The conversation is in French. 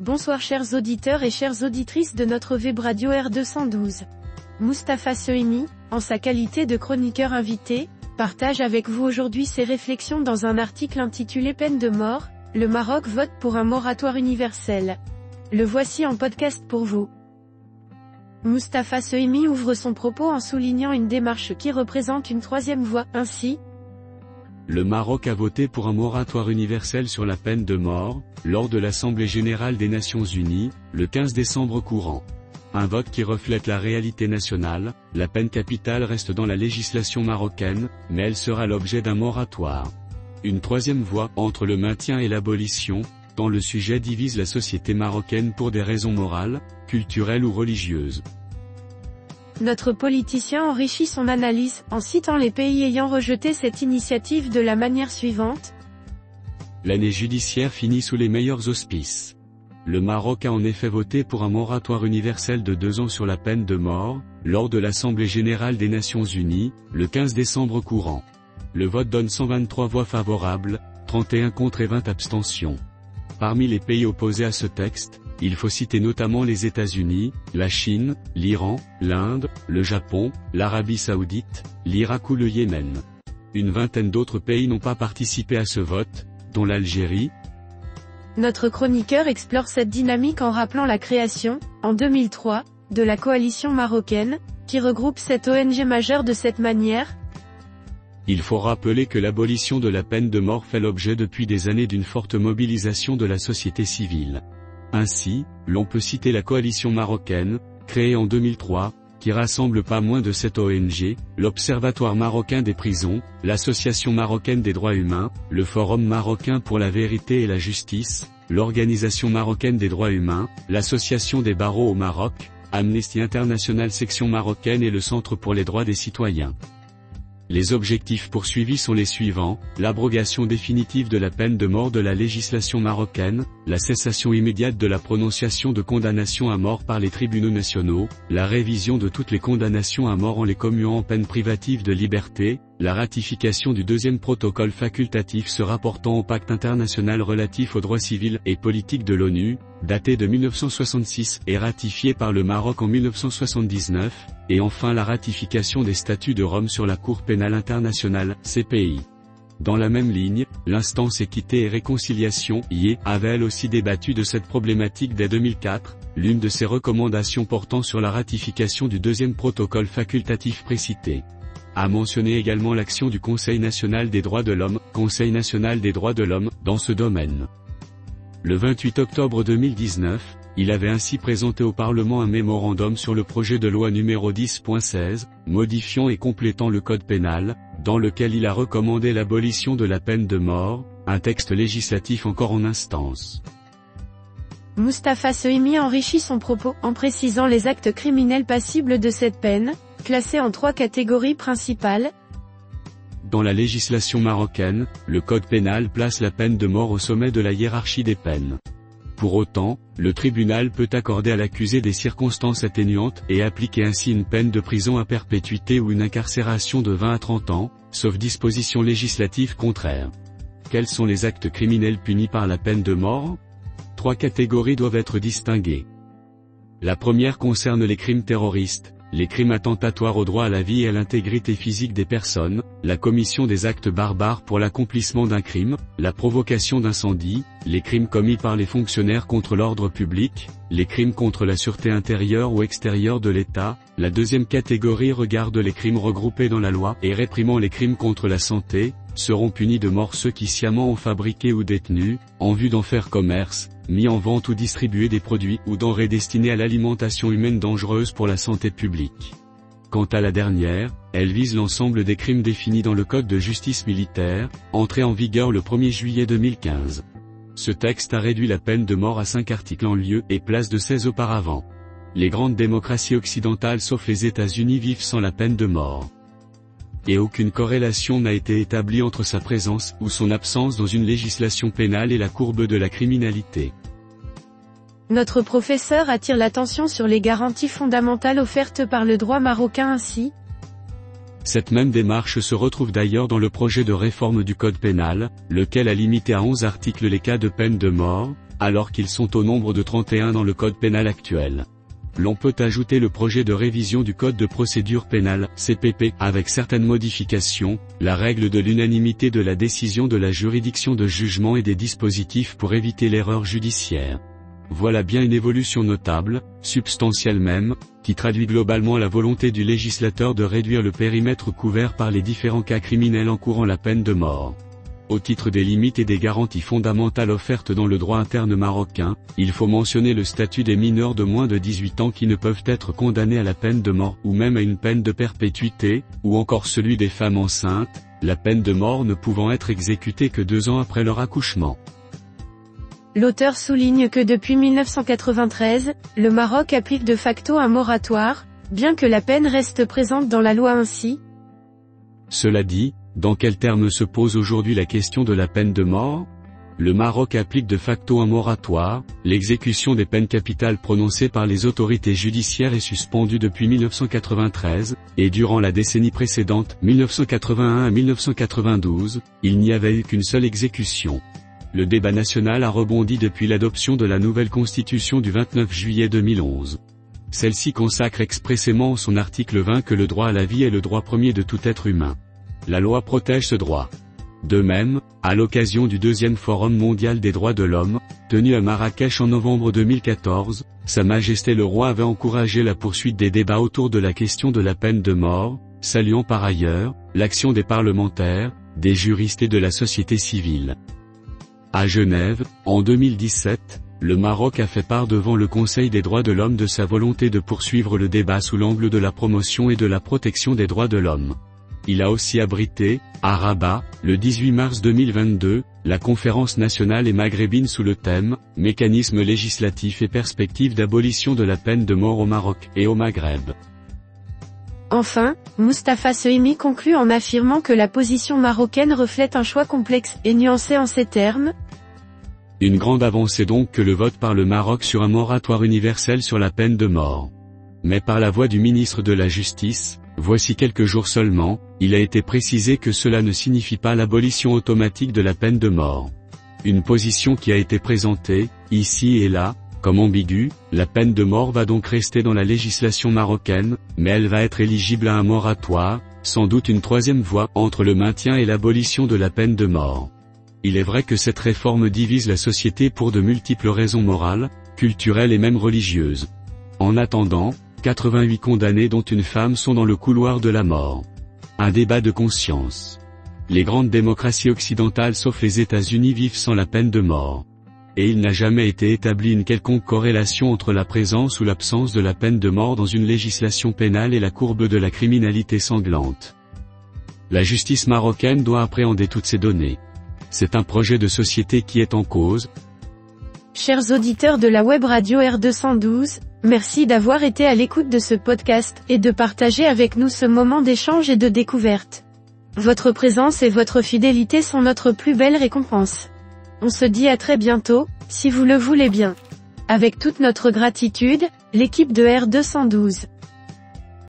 Bonsoir chers auditeurs et chères auditrices de notre web radio R212. Moustapha Sohimi, en sa qualité de chroniqueur invité, partage avec vous aujourd'hui ses réflexions dans un article intitulé Peine de mort, le Maroc vote pour un moratoire universel. Le voici en podcast pour vous. Moustapha Sohimi ouvre son propos en soulignant une démarche qui représente une troisième voie, ainsi. Le Maroc a voté pour un moratoire universel sur la peine de mort, lors de l'Assemblée générale des Nations Unies, le 15 décembre courant. Un vote qui reflète la réalité nationale, la peine capitale reste dans la législation marocaine, mais elle sera l'objet d'un moratoire. Une troisième voie entre le maintien et l'abolition, tant le sujet divise la société marocaine pour des raisons morales, culturelles ou religieuses. Notre politicien enrichit son analyse, en citant les pays ayant rejeté cette initiative de la manière suivante. L'année judiciaire finit sous les meilleurs auspices. Le Maroc a en effet voté pour un moratoire universel de 2 ans sur la peine de mort, lors de l'Assemblée générale des Nations Unies, le 15 décembre courant. Le vote donne 123 voix favorables, 31 contre et 20 abstentions. Parmi les pays opposés à ce texte, il faut citer notamment les États-Unis, la Chine, l'Iran, l'Inde, le Japon, l'Arabie Saoudite, l'Irak ou le Yémen. Une vingtaine d'autres pays n'ont pas participé à ce vote, dont l'Algérie. Notre chroniqueur explore cette dynamique en rappelant la création, en 2003, de la coalition marocaine, qui regroupe 7 ONG majeures de cette manière. Il faut rappeler que l'abolition de la peine de mort fait l'objet depuis des années d'une forte mobilisation de la société civile. Ainsi, l'on peut citer la coalition marocaine, créée en 2003, qui rassemble pas moins de 7 ONG, l'Observatoire marocain des prisons, l'Association marocaine des droits humains, le Forum marocain pour la vérité et la justice, l'Organisation marocaine des droits humains, l'Association des barreaux au Maroc, Amnesty International section marocaine et le Centre pour les droits des citoyens. Les objectifs poursuivis sont les suivants: l'abrogation définitive de la peine de mort de la législation marocaine, la cessation immédiate de la prononciation de condamnations à mort par les tribunaux nationaux, la révision de toutes les condamnations à mort en les commuant en peine privative de liberté, la ratification du deuxième protocole facultatif se rapportant au pacte international relatif aux droits civils et politiques de l'ONU, daté de 1966 et ratifié par le Maroc en 1979, et enfin la ratification des statuts de Rome sur la Cour pénale internationale, CPI. Dans la même ligne, l'instance Équité et Réconciliation, IE, avait elle aussi débattu de cette problématique dès 2004, l'une de ses recommandations portant sur la ratification du deuxième protocole facultatif précité. A mentionné également l'action du Conseil national des droits de l'homme, Conseil national des droits de l'homme, dans ce domaine. Le 28 octobre 2019, il avait ainsi présenté au Parlement un mémorandum sur le projet de loi numéro 10.16, modifiant et complétant le code pénal, dans lequel il a recommandé l'abolition de la peine de mort, un texte législatif encore en instance. Moustapha Sohimi enrichit son propos en précisant les actes criminels passibles de cette peine, classés en 3 catégories principales. Dans la législation marocaine, le code pénal place la peine de mort au sommet de la hiérarchie des peines. Pour autant, le tribunal peut accorder à l'accusé des circonstances atténuantes et appliquer ainsi une peine de prison à perpétuité ou une incarcération de 20 à 30 ans, sauf dispositions législatives contraires. Quels sont les actes criminels punis par la peine de mort ? 3 catégories doivent être distinguées. La première concerne les crimes terroristes, les crimes attentatoires au droit à la vie et à l'intégrité physique des personnes, la commission des actes barbares pour l'accomplissement d'un crime, la provocation d'incendie, les crimes commis par les fonctionnaires contre l'ordre public, les crimes contre la sûreté intérieure ou extérieure de l'État. La deuxième catégorie regarde les crimes regroupés dans la loi et réprimant les crimes contre la santé. Seront punis de mort ceux qui sciemment ont fabriqué ou détenu, en vue d'en faire commerce, mis en vente ou distribué des produits ou denrées destinées à l'alimentation humaine dangereuse pour la santé publique. Quant à la dernière, elle vise l'ensemble des crimes définis dans le Code de justice militaire, entré en vigueur le 1er juillet 2015. Ce texte a réduit la peine de mort à 5 articles en lieu et place de 16 auparavant. Les grandes démocraties occidentales sauf les États-Unis vivent sans la peine de mort. Et aucune corrélation n'a été établie entre sa présence ou son absence dans une législation pénale et la courbe de la criminalité. Notre professeur attire l'attention sur les garanties fondamentales offertes par le droit marocain ainsi. Cette même démarche se retrouve d'ailleurs dans le projet de réforme du code pénal, lequel a limité à 11 articles les cas de peine de mort, alors qu'ils sont au nombre de 31 dans le code pénal actuel. L'on peut ajouter le projet de révision du Code de procédure pénale, CPP, avec certaines modifications, la règle de l'unanimité de la décision de la juridiction de jugement et des dispositifs pour éviter l'erreur judiciaire. Voilà bien une évolution notable, substantielle même, qui traduit globalement la volonté du législateur de réduire le périmètre couvert par les différents cas criminels encourant la peine de mort. Au titre des limites et des garanties fondamentales offertes dans le droit interne marocain, il faut mentionner le statut des mineurs de moins de 18 ans qui ne peuvent être condamnés à la peine de mort ou même à une peine de perpétuité, ou encore celui des femmes enceintes, la peine de mort ne pouvant être exécutée que 2 ans après leur accouchement. L'auteur souligne que depuis 1993, le Maroc applique de facto un moratoire, bien que la peine reste présente dans la loi ainsi. Cela dit, dans quels termes se pose aujourd'hui la question de la peine de mort ? Le Maroc applique de facto un moratoire, l'exécution des peines capitales prononcées par les autorités judiciaires est suspendue depuis 1993, et durant la décennie précédente, 1981 à 1992, il n'y avait eu qu'une seule exécution. Le débat national a rebondi depuis l'adoption de la nouvelle constitution du 29 juillet 2011. Celle-ci consacre expressément en son article 20 que le droit à la vie est le droit premier de tout être humain. La loi protège ce droit. De même, à l'occasion du 2e Forum mondial des droits de l'homme, tenu à Marrakech en novembre 2014, Sa Majesté le Roi avait encouragé la poursuite des débats autour de la question de la peine de mort, saluant par ailleurs l'action des parlementaires, des juristes et de la société civile. À Genève, en 2017, le Maroc a fait part devant le Conseil des droits de l'homme de sa volonté de poursuivre le débat sous l'angle de la promotion et de la protection des droits de l'homme. Il a aussi abrité, à Rabat, le 18 mars 2022, la conférence nationale et maghrébine sous le thème « Mécanismes législatifs et perspectives d'abolition de la peine de mort au Maroc et au Maghreb ». Enfin, Mustapha Sehimi conclut en affirmant que la position marocaine reflète un choix complexe et nuancé en ces termes. Une grande avancée donc que le vote par le Maroc sur un moratoire universel sur la peine de mort. Mais par la voix du ministre de la Justice, voici quelques jours seulement, il a été précisé que cela ne signifie pas l'abolition automatique de la peine de mort. Une position qui a été présentée, ici et là, comme ambiguë, la peine de mort va donc rester dans la législation marocaine, mais elle va être éligible à un moratoire, sans doute une 3e voie entre le maintien et l'abolition de la peine de mort. Il est vrai que cette réforme divise la société pour de multiples raisons morales, culturelles et même religieuses. En attendant, 88 condamnés dont une femme sont dans le couloir de la mort. Un débat de conscience. Les grandes démocraties occidentales sauf les États-Unis vivent sans la peine de mort. Et il n'a jamais été établi une quelconque corrélation entre la présence ou l'absence de la peine de mort dans une législation pénale et la courbe de la criminalité sanglante. La justice marocaine doit appréhender toutes ces données. C'est un projet de société qui est en cause. Chers auditeurs de la web radio R212, merci d'avoir été à l'écoute de ce podcast et de partager avec nous ce moment d'échange et de découverte. Votre présence et votre fidélité sont notre plus belle récompense. On se dit à très bientôt, si vous le voulez bien. Avec toute notre gratitude, l'équipe de R212.